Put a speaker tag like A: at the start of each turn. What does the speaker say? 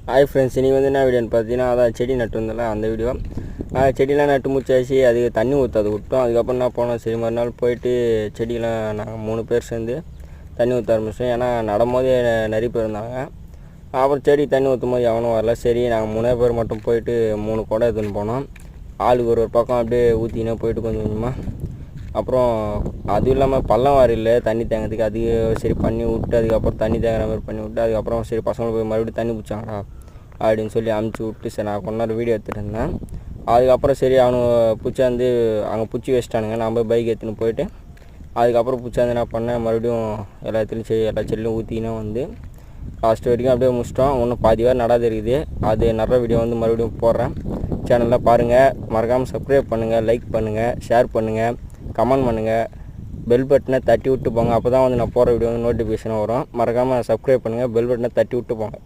A: Hi friends, இன்றைக்கி வந்து என்ன வீடியோன்னு பார்த்தீங்கன்னா, அதான் செடி நட்டு வந்தல அந்த வீடியோ. செடியெலாம் நட்டு முடிச்சாச்சு. அதுக்கு தண்ணி ஊற்றாது விட்டோம். அதுக்கப்புறம் என்ன போனோம், சரி மறுநாள் போயிட்டு செடியெலாம் நாங்கள் 3 பேர் சேர்ந்து தண்ணி ஊற்ற ஆரம்பிச்சோம். ஏன்னா நடும்போது நிறைய பேர் இருந்தாங்க. அப்புறம் செடி தண்ணி ஊற்றும் போது எவனும் வரல. சரி நாங்கள் 3 பேர் மட்டும் போயிட்டு 3 குடம் எடுத்துன்னு போனோம். ஆளுக்கு ஒரு பக்கம் அப்படியே ஊற்றினே போயிட்டு கொஞ்சம் கொஞ்சமாக. அப்புறம் அதுவும் இல்லாமல் பள்ளம் வாரி இல்லை தண்ணி தேங்கிறதுக்கு. அது சரி பண்ணி விட்டு அதுக்கப்புறம் தண்ணி தேங்குற மாதிரி பண்ணி விட்டு அதுக்கப்புறம் சரி பசங்களை போய் மறுபடியும் தண்ணி பிடிச்சாங்கடா அப்படின்னு சொல்லி அமுச்சு விட்டு சரி நான் கொஞ்ச நேரம் வீடியோ எடுத்துகிட்டு இருந்தேன். அதுக்கப்புறம் சரி அவனுங்க பிடிச்சாந்து அங்கே பிடிச்சி வச்சிட்டானுங்க. நான் போய் பைக் எடுத்துன்னு போயிட்டு அதுக்கப்புறம் பிடிச்சாந்து என்ன பண்ணேன், மறுபடியும் எல்லா செடியிலும் ஊற்றினா வந்து லாஸ்ட் வரைக்கும் அப்படியே முடிச்சிட்டோம். இன்னும் பாதி வேறு நடாது இருக்குது. அது நடுற வீடியோ வந்து மறுபடியும் போடுறேன். சேனலில் பாருங்கள். மறக்காமல் சப்ஸ்கிரைப் பண்ணுங்கள், லைக் பண்ணுங்கள், ஷேர் பண்ணுங்கள், கமெண்ட் பண்ணுங்கள், பெல் பட்டனை தட்டி விட்டு போங்க. அப்போ தான் வந்து நான் போகிற வீடியோ வந்து நோட்டிஃபிகேஷன் வரும். மறக்காமல் சப்ஸ்கிரைப் பண்ணுங்கள், பெல் பட்டனை தட்டி விட்டு போங்க.